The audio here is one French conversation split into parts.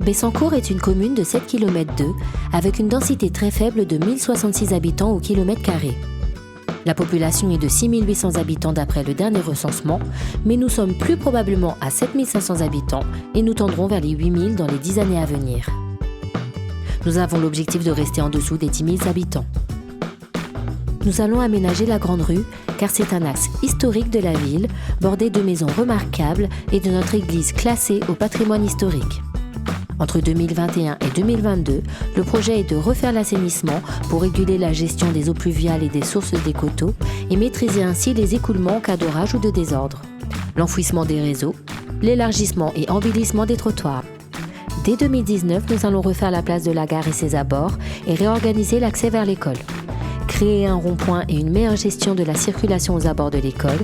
Bessancourt est une commune de 7 km avec une densité très faible de 1066 habitants au kilomètre carré. La population est de 6800 habitants d'après le dernier recensement, mais nous sommes plus probablement à 7500 habitants et nous tendrons vers les 8000 dans les 10 années à venir. Nous avons l'objectif de rester en dessous des 10 000 habitants. Nous allons aménager la Grande Rue car c'est un axe historique de la ville, bordé de maisons remarquables et de notre église classée au patrimoine historique. Entre 2021 et 2022, le projet est de refaire l'assainissement pour réguler la gestion des eaux pluviales et des sources des coteaux et maîtriser ainsi les écoulements en cas d'orage ou de désordre, l'enfouissement des réseaux, l'élargissement et embellissement des trottoirs. Dès 2019, nous allons refaire la place de la gare et ses abords et réorganiser l'accès vers l'école. Créer un rond-point et une meilleure gestion de la circulation aux abords de l'école,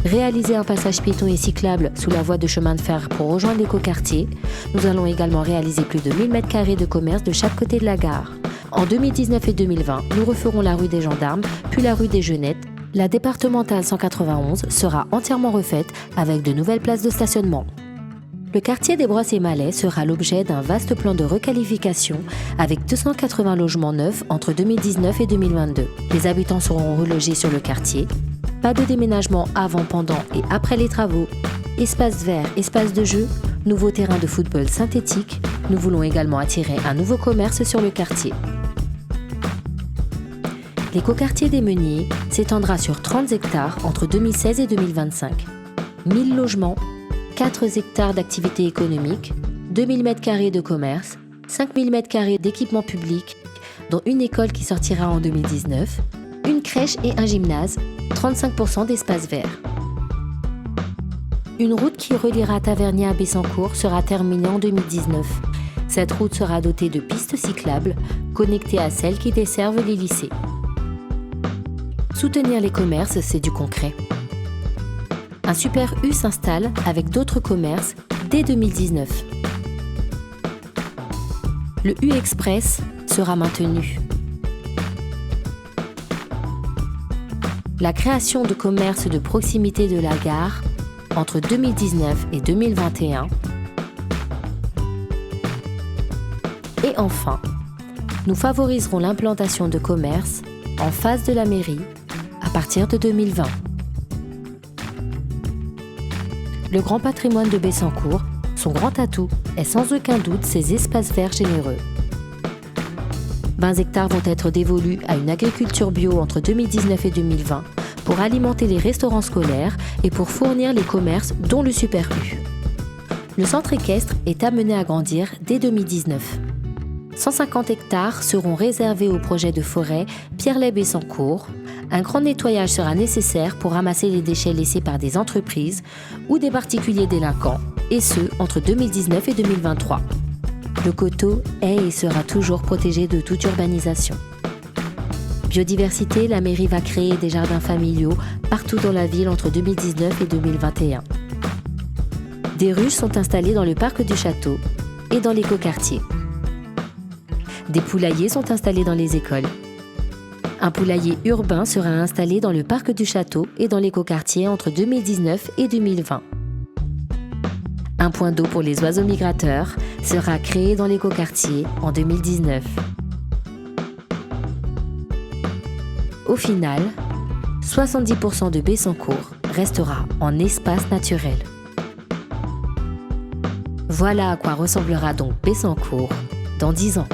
réaliser un passage piéton et cyclable sous la voie de chemin de fer pour rejoindre l'écoquartier. Nous allons également réaliser plus de 1000 m² de commerce de chaque côté de la gare. En 2019 et 2020, nous referons la rue des Gendarmes, puis la rue des Jeunettes. La départementale 191 sera entièrement refaite avec de nouvelles places de stationnement. Le quartier des Brosses et Malais sera l'objet d'un vaste plan de requalification avec 280 logements neufs entre 2019 et 2022. Les habitants seront relogés sur le quartier. Pas de déménagement avant, pendant et après les travaux. Espace vert, espace de jeu, nouveau terrain de football synthétique. Nous voulons également attirer un nouveau commerce sur le quartier. L'écoquartier des Meuniers s'étendra sur 30 hectares entre 2016 et 2025. 1000 logements, 4 hectares d'activité économique, 2000 m² de commerce, 5000 m² d'équipement public, dont une école qui sortira en 2019, une crèche et un gymnase, 35% d'espace vert. Une route qui reliera Tavernier à Bessancourt sera terminée en 2019. Cette route sera dotée de pistes cyclables, connectées à celles qui desservent les lycées. Soutenir les commerces, c'est du concret. Un super U s'installe avec d'autres commerces dès 2019. Le U Express sera maintenu. La création de commerces de proximité de la gare entre 2019 et 2021. Et enfin, nous favoriserons l'implantation de commerces en face de la mairie à partir de 2020. Le grand patrimoine de Bessancourt, son grand atout, est sans aucun doute ses espaces verts généreux. 20 hectares vont être dévolus à une agriculture bio entre 2019 et 2020 pour alimenter les restaurants scolaires et pour fournir les commerces dont le Super U. Le centre équestre est amené à grandir dès 2019. 150 hectares seront réservés au projet de forêt Pierrelet-Bessancourt. Un grand nettoyage sera nécessaire pour ramasser les déchets laissés par des entreprises ou des particuliers délinquants, et ce, entre 2019 et 2023. Le coteau est et sera toujours protégé de toute urbanisation. Biodiversité, la mairie va créer des jardins familiaux partout dans la ville entre 2019 et 2021. Des ruches sont installées dans le parc du château et dans l'écoquartier. Des poulaillers sont installés dans les écoles. Un poulailler urbain sera installé dans le parc du château et dans l'écoquartier entre 2019 et 2020. Un point d'eau pour les oiseaux migrateurs sera créé dans l'écoquartier en 2019. Au final, 70% de Bessancourt restera en espace naturel. Voilà à quoi ressemblera donc Bessancourt dans 10 ans.